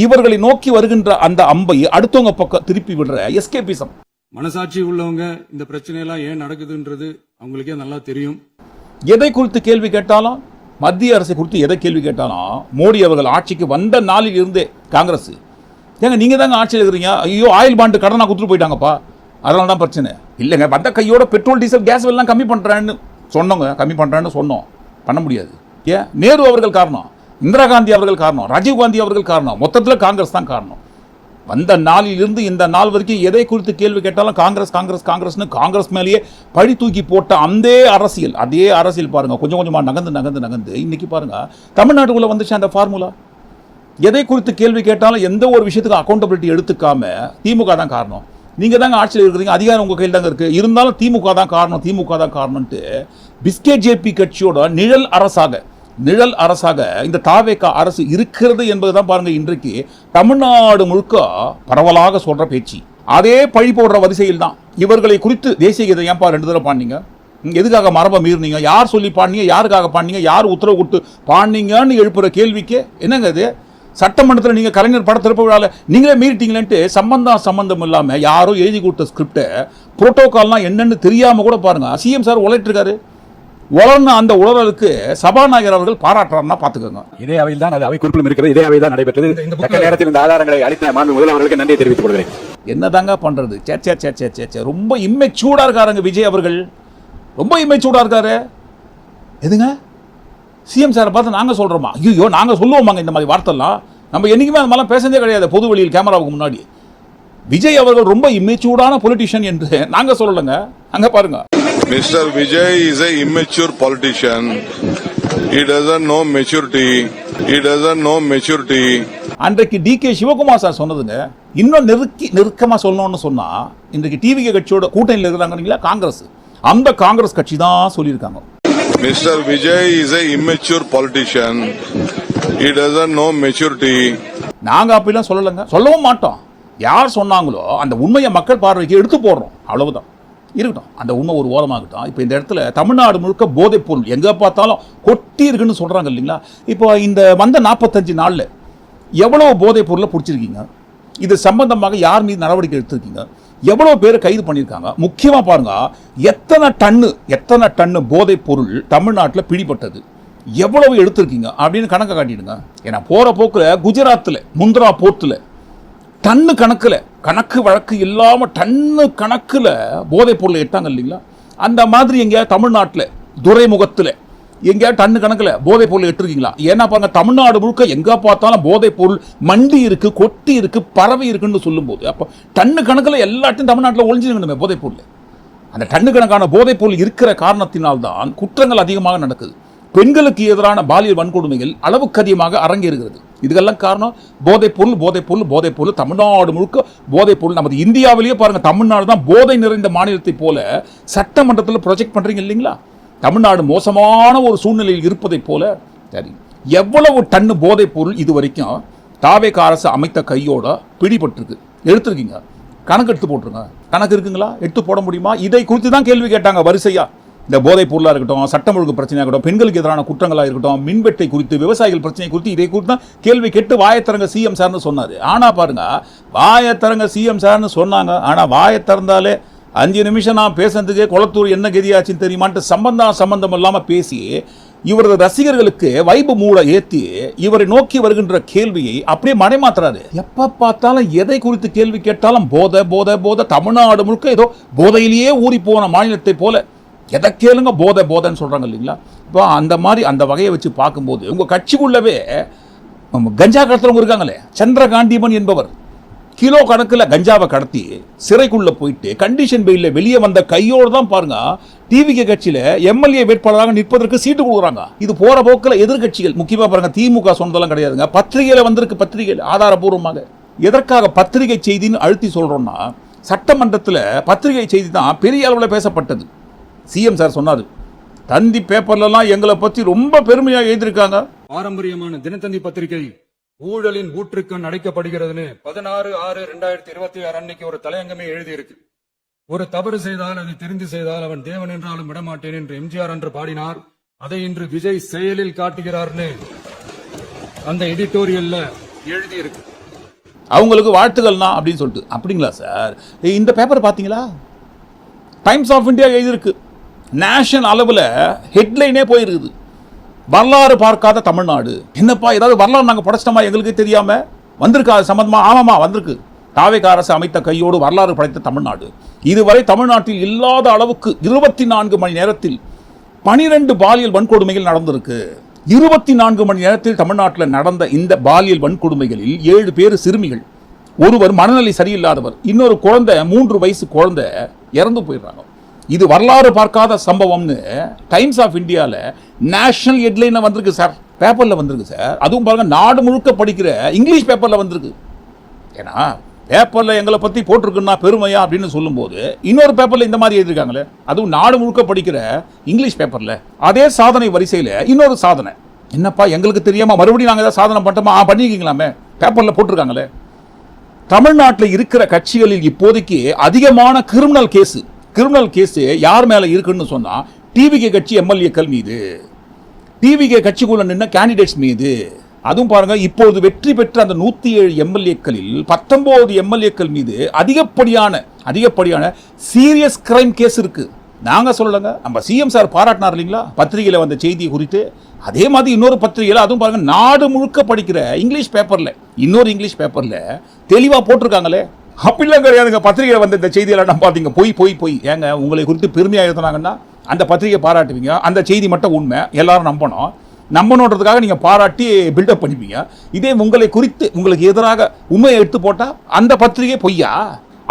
இவர்களை நோக்கி வருகின்ற அந்த அம்பை அடுத்தவங்க பக்கம் திருப்பி விடுற எஸ்கேபிசம். மனசாட்சி உள்ளவங்க இந்த பிரச்சனையெல்லாம் ஏன் நடக்குதுன்றது அவங்களுக்கே நல்லா தெரியும். எதை குறித்து கேள்வி கேட்டாலும், மத்திய அரசை குறித்து எதை கேள்வி கேட்டாலும், மோடி அவர்கள் ஆட்சிக்கு வந்த நாளில் இருந்தே காங்கிரஸ், ஏங்க நீங்க தாங்க ஆட்சியில் இருக்கிறீங்க, ஐயோ ஆயில் பாண்டு கடனா கொடுத்துட்டு போயிட்டாங்கப்பா, அதனால தான் பிரச்சனை இல்லைங்க, வந்த கையோட பெட்ரோல் டீசல் கேஸ் எல்லாம் கம்மி பண்றேன்னு சொன்னோங்க, கம்மி பண்றேன்னு சொன்னோம், பண்ண முடியாது. ஏன்? நேரு அவர்கள் காரணம், இந்திரா காந்தி அவர்கள் காரணம், ராஜீவ் காந்தி அவர்கள் காரணம், மொத்தத்தில் காங்கிரஸ் தான் காரணம். வந்த நாளில் இருந்து இந்த நாள் வரைக்கும் எதை குறித்து கேள்வி கேட்டாலும் காங்கிரஸ் காங்கிரஸ் காங்கிரஸ்னு காங்கிரஸ் மேலேயே பழி தூக்கி போட்ட அந்த அரசியல், அதே அரசியல் பாருங்க கொஞ்சம் கொஞ்சமா நகர்ந்து நகர்ந்து நகர்ந்து இன்னைக்கு பாருங்க தமிழ்நாட்டுக்குள்ள வந்துச்சு அந்த ஃபார்முலா. எதை குறித்து கேள்வி கேட்டாலும் எந்த ஒரு விஷயத்துக்கு அக்கௌண்டபிலிட்டி எடுத்துக்காம திமுக தான் காரணம், நீங்க தாங்க ஆட்சியில் இருக்கிறீங்க, அதிகாரம் உங்க கையில் தாங்க இருக்கு, இருந்தாலும் திமுக தான் காரணம், திமுக தான் காரணம்ட்டு பிஸ்கே ஜேபி கட்சியோட நிழல் அரசாக இந்த தாவேகா அரசு இருக்கிறது என்பதுதான் பாருங்க இன்றைக்கு தமிழ்நாடு முழுக்க பரவலாக சொல்ற பேச்சு. அதே பழி போடுற வரிசையில் தான் இவர்களை குறித்து தேசிய கீதம் ஏன்பா 2 தடவை பாடினீங்க, எதுக்காக மரபை மீறினீங்க, யார் சொல்லி பாடினீங்க, யாருக்காக பாடினீங்க, யார் உத்தரவு கொடுத்து பாடினீங்கன்னு எழுப்புற கேள்விக்கு என்னங்க இது? சட்டமன்றத்தில் நீங்க கலைஞர் பட திறப்பு விழாவில் நீங்களே மீறிட்டீங்களேன்ட்டு சம்பந்தம் இல்லாம யாரோ எழுதி கொடுத்த ஸ்கிரிப்டை புரோட்டோகால்லாம் என்னன்னு தெரியாம கூட பாருங்க சிஎம் சார் உழைட்டு இருக்காரு. வளர்ந்த அந்த உளறலுக்கு சபாநாயகர் அவர்கள் பாராட்டுறாருன்னா பாத்துக்கோங்க. இதே அவையில் தான் அது அவை குறிப்பிலும் இருக்கிறது, இதே அவையில் தான் நடைபெற்றது. தக்க நேரத்தில் இந்த ஆதாரங்களை அளித்த மாண்பு முதல்வர்களுக்கு நன்றியை தெரிவித்துக் கொள்கிறேன். என்னதாங்க பண்றது? ரொம்ப இம்மெச்சூர்டா இருக்காருங்க விஜய் அவர்கள், ரொம்ப இம்மெச்சூர்டா இருக்காரு. எதுங்க சிஎம் சாரை பார்த்து நாங்க சொல்றோமா? ஐயோ நாங்க சொல்லுவோமாங்க இந்த மாதிரி வார்த்தைலாம்? நம்ம என்னைக்குமே அந்த மாதிரிலாம் பேசுறதே கிடையாது பொது வெளியில் கேமராவுக்கு முன்னாடி. விஜய் அவர்கள் ரொம்ப இம்மெச்சூர்டான பொலிட்டிஷியன் என்று நாங்க சொல்லலங்க. அங்க பாருங்க, Mr. Vijay is a immature politician. He doesn't know maturity. அன்றைக்கு டிகே சிவகுமார் சார் சொன்னதுங்க, இன்னும் நெருக்கமா சொல்லணும்னு சொன்னா இன்றைக்கு டிவிகே கட்சியோட கூட்டணியில் இருக்கிறாங்க காங்கிரஸ், அந்த காங்கிரஸ் கட்சி தான் சொல்லியிருக்காங்க. Mr. Vijay is a immature politician. He doesn't know maturity. நாங்க அப்படிலாம் சொல்லலங்க, சொல்லவும் மாட்டோம். யார் சொன்னாங்களோ அந்த உண்மையை மக்கள் பார்வைக்கு எடுத்து போடுறோம், அவ்வளவுதான். இருக்கட்டும், அந்த உண்மை ஒரு ஓரமாகட்டும். இப்போ இந்த இடத்துல தமிழ்நாடு முழுக்க போதைப் பொருள் எங்கே பார்த்தாலும் கொட்டி இருக்குன்னு சொல்கிறாங்க இல்லைங்களா? இப்போ இந்த வந்த 45 நாளில் எவ்வளோ போதைப் பொருளை பிடிச்சிருக்கீங்க? இது சம்பந்தமாக யார் மீது நடவடிக்கை எடுத்திருக்கீங்க? எவ்வளோ பேர் கைது பண்ணியிருக்காங்க? முக்கியமாக பாருங்க, எத்தனை டன்னு போதைப் பொருள் தமிழ்நாட்டில் பிடிபட்டது, எவ்வளவு எடுத்திருக்கீங்க அப்படின்னு கணக்கை காட்டிடுங்க. ஏன்னா போகிற போக்கில் குஜராத்தில் முந்திரா போர்ட்டில் டன்னு கணக்கு வழக்கு இல்லாம டன்னு கணக்குல போதைப் பொருளை எடுத்தாங்க இல்லைங்களா? அந்த மாதிரி எங்க தமிழ்நாட்டில் துறைமுகத்தில் எங்க டன்னு கணக்குல போதைப் பொருளை எடுத்துருக்கீங்களா? ஏன்னா பாருங்க தமிழ்நாடு முழுக்க எங்க பார்த்தாலும் போதைப் பொருள் மண்டி இருக்கு, கொட்டி இருக்கு, பரவி இருக்குன்னு சொல்லும் போது அப்போ டன்னு கணக்குல எல்லாத்தையும் தமிழ்நாட்டில் ஒழிஞ்சிருக்கணுமே போதைப் பொருள். அந்த டன்னு கணக்கான போதைப் பொருள் இருக்கிற காரணத்தினால்தான் குற்றங்கள் அதிகமாக நடக்குது. பெண்களுக்கு எதிரான பாலியல் வன்கொடுமைகள் அளவுக்கு அதிகமாக அரங்கேறுகிறது. இதுக்கெல்லாம் காரணம் போதைப் பொருள். தமிழ்நாடு முழுக்க போதைப் பொருள். நமது இந்தியாவிலேயே பாருங்க, தமிழ்நாடு தான் போதை நிறைந்த மாநிலத்தை போல சட்டமன்றத்தில் ப்ரொஜெக்ட் பண்றீங்க இல்லைங்களா? தமிழ்நாடு மோசமான ஒரு சூழ்நிலையில் இருப்பதை போல. சரி, எவ்வளவு டன்னு போதைப் பொருள் இது வரைக்கும் தாவேகா அரசு அமைத்த கையோட பிடிபட்டிருக்கு, எடுத்திருக்கீங்க? கணக்கு எடுத்து போட்டுருங்க. கணக்கு இருக்குங்களா? எடுத்து போட முடியுமா? இதை குறித்து தான் கேள்வி கேட்டாங்க வரிசையா. இந்த போதைப் பொருளாக இருக்கட்டும், சட்டம் ஒழுங்கு பிரச்சனையாக இருக்கட்டும், பெண்களுக்கு எதிரான குற்றங்களாக இருக்கட்டும், மின்வெட்டை குறித்து, விவசாயிகள் பிரச்சனை குறித்து, இதை குறித்து தான் கேள்வி கேட்டு வாயத்திறங்க சிஎம் சார்னு சொன்னார். ஆனால் பாருங்க, வாயத்திறங்க சிஎம் சார்னு சொன்னாங்க. ஆனால் வாயை திறந்தாலே 5 நிமிஷம் நான் பேசுறதுக்கே குளத்தூர் என்ன கதியாச்சுன்னு தெரியுமான்ட்டு சம்பந்தம் இல்லாமல் பேசி இவரது ரசிகர்களுக்கு வைபு மூட ஏற்றி இவரை நோக்கி வருகின்ற கேள்வியை அப்படியே மறைமாத்துறாரு. எப்ப பார்த்தாலும் எதை குறித்து கேள்வி கேட்டாலும் போதை போதை போதை, தமிழ்நாடு முழுக்க ஏதோ போதையிலேயே ஊறி போன மாநிலத்தை போல எதை கேளுங்க போதை போதைன்னு சொல்றாங்க இல்லைங்களா? இப்போ அந்த மாதிரி அந்த வகையை வச்சு பார்க்கும்போது உங்க கட்சிக்குள்ளவே கஞ்சா கடத்துறவங்க இருக்காங்களே, சந்திரகாண்டிமன் என்பவர் கிலோ கணக்கில் கஞ்சாவை கடத்தி சிறைக்குள்ள போயிட்டு கண்டிஷன் பெயில வெளியே வந்த கையோடு தான் பாருங்க டிவிகே கட்சியில எம்எல்ஏ வேட்பாளராக நிற்பதற்கு சீட்டு கொடுக்குறாங்க. இது போற போக்கில் எதிர்கட்சிகள் முக்கியமா பாருங்க, திமுக சொன்னதெல்லாம் கிடையாதுங்க, பத்திரிகையில வந்திருக்கு, பத்திரிகை ஆதாரபூர்வமாக. எதற்காக பத்திரிகை செய்தின்னு அழுத்தி சொல்றோம்னா, சட்டமன்றத்தில் பத்திரிகை செய்தி தான் பெரிய அளவில் பேசப்பட்டது. சிஎம் சார் சொன்னாரு, தந்தி பேப்பர்லாம் எங்களை பத்தி ரொம்ப பெருமையா எழுதியிருக்காங்க. பாரம்பரியமான தினத்தந்தி பத்திரிகை ஊழலின் ஊற்றுக்கண் அடைக்கப்படுகிறதுன்னு 16/6/2026 அன்னைக்கு ஒரு தலையங்கமே எழுதியிருக்கு. ஒரு தவறு செய்தால் அது தெரிந்து செய்தால் அவன் தேவன் என்றாலும் விடமாட்டேன் என்று எம்ஜிஆர் அன்று பாடினார். அதை இன்று விஜய் செயலில் காட்டுகிறார்னு அந்த எடிட்டோரியல்ல எழுதியிருக்கு. அவங்களுக்கு வாழ்த்துக்கள்னா அப்படின்னு சொல்லிட்டு. அப்படிங்களா சார்? இந்த பேப்பர் பார்த்தீங்களா? டைம்ஸ் ஆஃப் இந்தியா எழுதியிருக்கு. நேஷனல் அளவில் ஹெட்லைனே போயிருக்குது, வரலாறு பார்க்காத தமிழ்நாடு. என்னப்பா ஏதாவது வரலாறு நாங்கள் படைச்சிட்டோமா எங்களுக்கு தெரியாம? வந்திருக்கா அது சம்பந்தமா? ஆமாமா வந்திருக்கு. தாவேகா அரசு அமைத்த கையோடு வரலாறு படைத்த தமிழ்நாடு. இதுவரை தமிழ்நாட்டில் இல்லாத அளவுக்கு 24 மணி நேரத்தில் 12 பாலியல் வன்கொடுமைகள் நடந்திருக்கு. 24 மணி நேரத்தில் தமிழ்நாட்டில் நடந்த இந்த பாலியல் வன்கொடுமைகளில் 7 பேர் சிறுமிகள், ஒருவர் மனநிலை சரியில்லாதவர், இன்னொரு குழந்தை 3 வயசு குழந்தை இறந்து போயிடுறாங்க. இது வரலாறு பார்க்காத சம்பவம்னு டைம்ஸ் ஆஃப் இந்தியாவில் நேஷனல் ஹெட்லைன் வந்திருக்கு சார், பேப்பரில் வந்திருக்கு சார். அதுவும் பாருங்க, நாடு முழுக்க படிக்கிற இங்கிலீஷ் பேப்பரில் வந்திருக்கு. ஏன்னா பேப்பரில் எங்களை பற்றி போட்டிருக்குன்னா பெருமையா அப்படின்னு சொல்லும்போது இன்னொரு பேப்பரில் இந்த மாதிரி எழுதியிருக்காங்களே, அதுவும் நாடு முழுக்க படிக்கிற இங்கிலீஷ் பேப்பரில். அதே சாதனை வரிசையில் இன்னொரு சாதனை. என்னப்பா எங்களுக்கு தெரியாமல் மறுபடியும் நாங்கள் ஏதாவது சாதனை பண்ணிட்டோமா? பண்ணிருக்கீங்களாமே, பேப்பரில் போட்டிருக்காங்களே. தமிழ்நாட்டில் இருக்கிற கட்சிகளில் இப்போதைக்கு அதிகமான கிரிமினல் கேஸ் யார் மேல இருக்குன்னு சொன்னா டிவிகே கட்சி எம்எல்ஏக்கள் மீது, டிவிகே கட்சிக்குள்ள நின்ன கேண்டிடேட்ஸ் மீது. அதுவும் பாருங்க, இப்போது வெற்றி பெற்ற அந்த 107 எம்எல்ஏக்களில் 19 எம்எல்ஏக்கள் மீது அதிகப்படியான சீரியஸ் கிரைம் கேஸ் இருக்கு. நாங்க சொல்லலங்க, நம்ம சிஎம் சார் பாராட்டினார் இல்லைங்களா பத்திரிகையில வந்த செய்தி குறித்து. அதே மாதிரி இன்னொரு பத்திரிகையில, அதுவும் பாருங்க நாடு முழுக்க படிக்கிற இங்கிலீஷ் பேப்பர்ல, இன்னொரு இங்கிலீஷ் பேப்பர்ல தெளிவா போட்டிருக்காங்களே. அப்படிலாம் கிடையாதுங்க. பத்திரிகையில் வந்த இந்த செய்தியெல்லாம் பார்த்தீங்க, போய் ஏங்க உங்களை குறித்து பெருமையாக எழுதுனாங்கன்னா அந்த பத்திரிகை பாராட்டுவீங்க, அந்த செய்தி மட்டும் உண்மை, எல்லாரும் நம்பணுன்றதுக்காக நீங்கள் பாராட்டி பில்டப் பண்ணிப்பீங்க. இதே உங்களை குறித்து உங்களுக்கு எதிராக உண்மையை எடுத்து போட்டால் அந்த பத்திரிகை பொய்யா?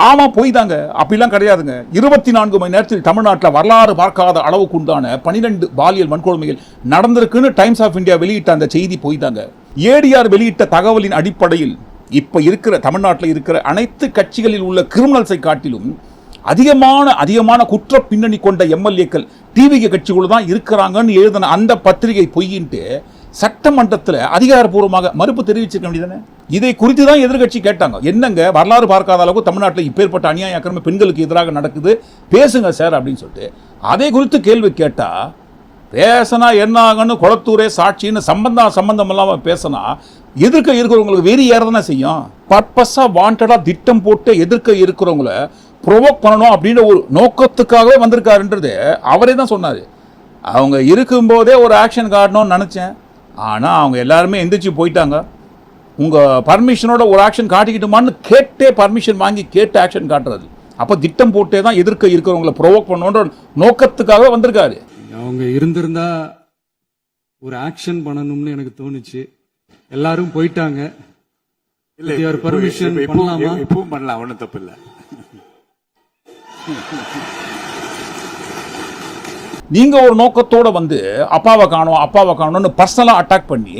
ஆமாம் பொய் தாங்க. அப்படிலாம் கிடையாதுங்க. 24 மணி நேரத்தில் தமிழ்நாட்டில் வரலாறு பார்க்காத அளவுக்கு உண்டான 12 பாலியல் வன்கொடுமைகள் நடந்திருக்குன்னு டைம்ஸ் ஆஃப் இந்தியா வெளியிட்ட அந்த செய்தி பொய் தாங்க. ஏடிஆர் வெளியிட்ட தகவலின் அடிப்படையில் இப்ப இருக்கிற தமிழ்நாட்டில் இருக்கிற அனைத்து கட்சிகளில் உள்ள கிரிமினல்ஸை காட்டிலும் அதிகமான குற்ற பின்னணி கொண்ட எம்எல்ஏக்கள் டிவிகே கட்சிக்குள்ள தான் இருக்கிறாங்கன்னு எழுதின அந்த பத்திரிகை பொய்யின்ட்டு சட்டமன்றத்தில் அதிகாரப்பூர்வமாக மறுப்பு தெரிவிச்சிருக்க வேண்டியதானே? இதை குறித்து தான் எதிர்கட்சி கேட்டாங்க. என்னங்க வரலாறு பார்க்காத அளவுக்கு தமிழ்நாட்டில் இப்பேற்பட்ட அநியாய அக்கிரம பெண்களுக்கு எதிராக நடக்குது, பேசுங்க சார் அப்படின்னு சொல்லிட்டு அதை குறித்து கேள்வி கேட்டா, பேசினா என்ன ஆகுன்னு குளத்தூரே சாட்சின்னு சம்பந்தம் இல்லாம பேசினா எதிர்க்க இருக்கிறவங்களுக்கு வெறி ஏறதானே செய்யும். பர்பஸா வாண்டடா திட்டம் போட்டு எதிர்க்க இருக்கிறவங்கள ப்ரொவோக் பண்ணணும் அப்படின்ற ஒரு நோக்கத்துக்காகவே வந்திருக்காருன்றது அவரே தான் சொன்னாரு. அவங்க இருக்கும்போதே ஒரு ஆக்ஷன் காட்டணும்னு நினைச்சேன், ஆனா அவங்க எல்லாருமே எந்திரிச்சு போயிட்டாங்க. உங்க பர்மிஷனோட ஒரு ஆக்ஷன் காட்டிக்கிட்டுமான்னு கேட்டே பர்மிஷன் வாங்கி கேட்டு ஆக்ஷன் காட்டுறது. அப்ப திட்டம் போட்டே தான் எதிர்க்க இருக்கிறவங்கள ப்ரொவோக் பண்ணணுன்ற நோக்கத்துக்காக வந்திருக்காரு. அவங்க இருந்திருந்தா ஒரு ஆக்ஷன் பண்ணணும்னு எனக்கு தோணுச்சு. எல்லாரும் போயிட்டாங்க. இல்ல பர்மிஷன் பண்ணலாமா? இப்பவும் பண்ணலாம், ஒன்றும் தப்பு இல்லை. நீங்க ஒரு நோக்கத்தோட வந்து அப்பாவை காணோம்னு பர்சனலா அட்டாக் பண்ணி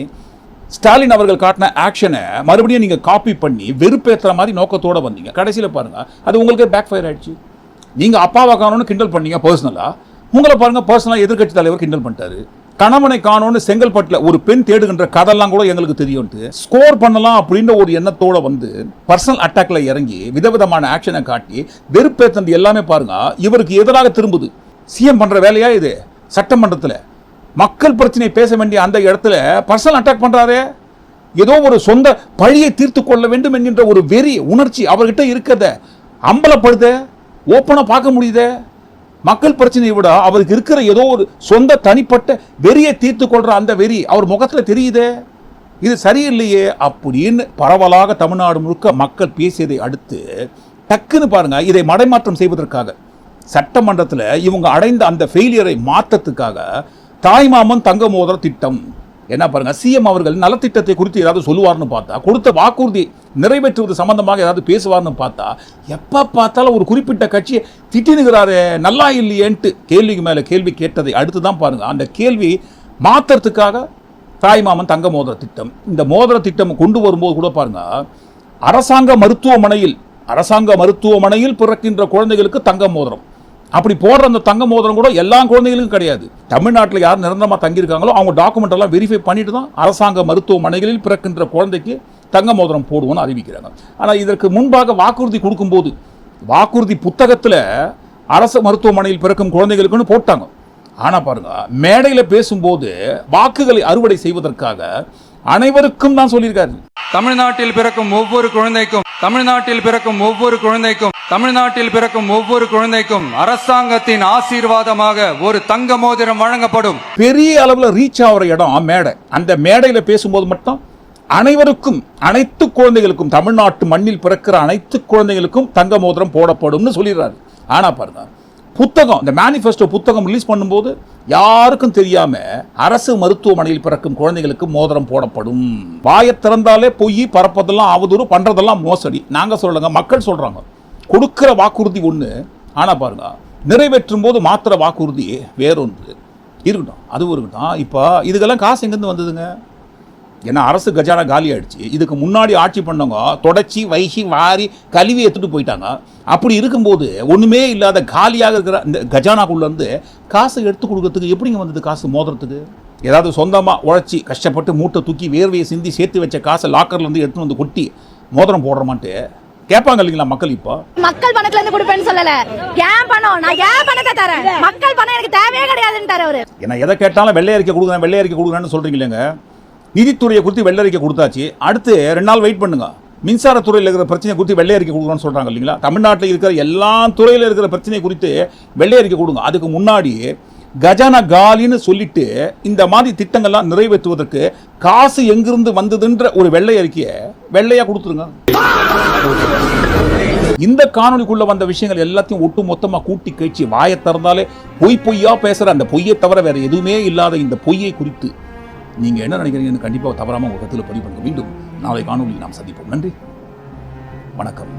ஸ்டாலின் அவர்கள் காட்டின ஆக்ஷனை மறுபடியும் நீங்க காப்பி பண்ணி வெறுப்பேற்றுற மாதிரி நோக்கத்தோட வந்தீங்க. கடைசியில் பாருங்க அது உங்களுக்கு பேக் ஃபயர் ஆயிடுச்சு. நீங்க அப்பாவை காணோம்னு கிண்டல் பண்ணீங்க பர்சனலா, உங்களை பாருங்க பர்சனலா எதிர்கட்சி தலைவர் கிண்டல் பண்ணிட்டாரு. கணவனை காணோன்னு செங்கல்பட்டுல ஒரு பெண் தேடுகின்ற கதெல்லாம் கூட எங்களுக்கு தெரியும். ஸ்கோர் பண்ணலாம் அப்படின்ற ஒரு எண்ணத்தோட வந்து பர்சனல் அட்டாக்ல இறங்கி விதவிதமான ஆக்ஷனை காட்டி வெறுப்பேற்றது எல்லாமே பாருங்க இவருக்கு எதிராக திரும்புது. சிஎம் பண்ற வேலையா இது? சட்டமன்றத்தில் மக்கள் பிரச்சனை பேச வேண்டிய அந்த இடத்துல பர்சனல் அட்டாக் பண்றாரே. ஏதோ ஒரு சொந்த பழியை தீர்த்து கொள்ள வேண்டும் என்கின்ற ஒரு வெறி உணர்ச்சி அவர்கிட்ட இருக்கிறத அம்பலப்படுத ஓப்பனா பார்க்க முடியுதே. மக்கள் பிரச்சனையை விட அவருக்கு இருக்கிற ஏதோ ஒரு சொந்த தனிப்பட்ட வெறியை தீர்த்து கொள்ற அந்த வெறி அவர் முகத்துல தெரியுதே. இது சரியில்லையே அப்படின்னு பரவலாக தமிழ்நாடு முழுக்க மக்கள் பேசியதை அடுத்து டக்குன்னு பாருங்க, இதை மடைமாற்றம் செய்வதற்காக சட்டமன்றத்தில் இவங்க அடைந்த அந்த ஃபெயிலியரை மாற்றத்துக்காக தாய்மாமன் தங்க மோதிர திட்டம் என்ன பாருங்க, சிஎம் அவர்கள் நலத்திட்டத்தை குறித்து ஏதாவது சொல்லுவார்னு பார்த்தா, கொடுத்த வாக்குறுதி நிறைவேற்றுவது சம்பந்தமாக ஏதாவது பேசுவார்னு பார்த்தா, எப்ப பார்த்தாலும் ஒரு குறிப்பிட்ட கட்சியை திட்டினுகிறாரு நல்லா இல்லையேன்ட்டு கேள்விக்கு மேல கேள்வி கேட்டதை அடுத்துதான் பாருங்க அந்த கேள்வி மாற்றத்துக்காக தாய்மாமன் தங்க மோதிர திட்டம். இந்த மோதிர திட்டம் கொண்டு வரும்போது கூட பாருங்க, அரசாங்க மருத்துவமனையில் பிறக்கின்ற குழந்தைகளுக்கு தங்க மோதிரம். அப்படி போடுற அந்த தங்க மோதிரம் கூட எல்லா குழந்தைகளுக்கும் கிடையாது. தமிழ்நாட்டில் யார் நிரந்தரமாக தங்கியிருக்காங்களோ அவங்க டாக்குமெண்ட் எல்லாம் வெரிஃபை பண்ணிட்டு தான் அரசாங்க மருத்துவமனைகளில் பிறக்கின்ற குழந்தைக்கு தங்க மோதிரம் போடுவோம்னு அறிவிக்கிறாங்க. ஆனால் இதற்கு முன்பாக வாக்குறுதி கொடுக்கும்போது வாக்குறுதி புத்தகத்தில் அரசு மருத்துவமனையில் பிறக்கும் குழந்தைகளுக்குன்னு போட்டாங்க. ஆனா பாருங்க, மேடையில பேசும்போது வாக்குகளை அறுவடை செய்வதற்காக அனைவருக்கும் தான் சொல்லியிருக்காரு. தமிழ்நாட்டில் பிறக்கும் ஒவ்வொரு குழந்தைக்கும் அரசாங்கத்தின் ஆசீர்வாதமாக ஒரு தங்க மோதிரம் வழங்கப்படும். பெரிய அளவுல ரீச் ஆகிற இடம் மேடை. அந்த மேடையில பேசும்போது மட்டும் அனைவருக்கும், அனைத்து குழந்தைகளுக்கும், தமிழ்நாட்டு மண்ணில் பிறக்கிற அனைத்து குழந்தைகளுக்கும் தங்க மோதிரம் போடப்படும் சொல்லிடுறாரு. ஆனா பாருங்க, புத்தகம், இந்த மேனிஃபெஸ்டோ புத்தகம் ரிலீஸ் பண்ணும்போது யாருக்கும் தெரியாம அரசு மருத்துவமனையில் பிறக்கும் குழந்தைகளுக்கு மோதிரம் போடப்படும். வாயை திறந்தாலே பொய், பரப்பதெல்லாம் அவதூறு, பண்றதெல்லாம் மோசடி. நாங்க சொல்லுங்க, மக்கள் சொல்றாங்க. கொடுக்கிற வாக்குறுதி ஒண்ணு, ஆனா பாருங்க நிறைவேற்றும் போது மாத்திர வாக்குறுதி வேறொன்று இருக்கட்டும். அது இருக்கட்டும். இப்போ இதுக்கெல்லாம் காசு எங்கிருந்து வந்ததுங்க? ஏன்னா அரசு கஜானா காலி ஆயிடுச்சு. இதுக்கு முன்னாடி ஆட்சி பண்ணவங்க தொடச்சி வைசி வாரி கழுவி எடுத்துட்டு போயிட்டாங்க. அப்படி இருக்கும்போது ஒண்ணுமே இல்லாத காலியாக இருக்கிற இந்த கஜானாக்குள்ள இருந்து காசு எடுத்து கொடுக்கறதுக்கு எப்படிங்க வந்தது காசு மோதிரத்துக்கு? ஏதாவது சொந்தமா உழைச்சி கஷ்டப்பட்டு மூட்டை தூக்கி வேர்வையை சிந்தி சேர்த்து வச்ச காசை லாக்கர்ல இருந்து எடுத்துன்னு வந்து கொட்டி மோதிரம் போடுறமான்ட்டு கேட்பாங்க இல்லைங்களா மக்கள்? இப்போ மக்கள் பணத்துல இருந்து கொடுப்பேன்னு சொல்லல, ஏன் பணம், நான் ஏன் பணத்தை தரேன், மக்கள் பணம் எனக்கு தேவையே கிடையாதுன்னு அவரு. ஏன்னா எதை கேட்டாலும் வெள்ளை அறிக்கை கொடுக்குறேன்னு சொல்றீங்க இல்லைங்க. நிதித்துறையை குறித்து வெள்ளை அறிக்கை கொடுத்தாச்சு, அடுத்து 2 நாள் வெயிட் பண்ணுங்க. மின்சாரத்துறையில் இருக்கிற பிரச்சனை குறித்து வெள்ளை அறிக்கை கொடுக்குறோன்னு சொல்றாங்க இல்லைங்களா? தமிழ்நாட்டில் இருக்கிற எல்லா துறையில் இருக்கிற பிரச்சனை குறித்து வெள்ளை அறிக்கை கொடுங்க. அதுக்கு முன்னாடி கஜானா காலின்னு சொல்லிட்டு இந்த மாதிரி திட்டங்கள்லாம் நிறைவேற்றுவதற்கு காசு எங்கிருந்து வந்ததுன்ற ஒரு வெள்ளை அறிக்கையை வெள்ளையா கொடுத்துருங்க. இந்த காணொலிக்குள்ள வந்த விஷயங்கள் எல்லாத்தையும் ஒட்டு மொத்தமா கூட்டி கழிச்சு வாயை திறந்தாலே பொய்யா பேசுற அந்த பொய்யை தவிர வேற எதுவுமே இல்லாத இந்த பொய்யை குறித்து நீங்க என்ன நினைக்கிறீங்கன்னு கண்டிப்பாக தவறாம உங்க கருத்துல பதிவு பண்ணுங்க. மீண்டும் நாளை காணொலியில் நாம் சந்திப்போம். நன்றி, வணக்கம்.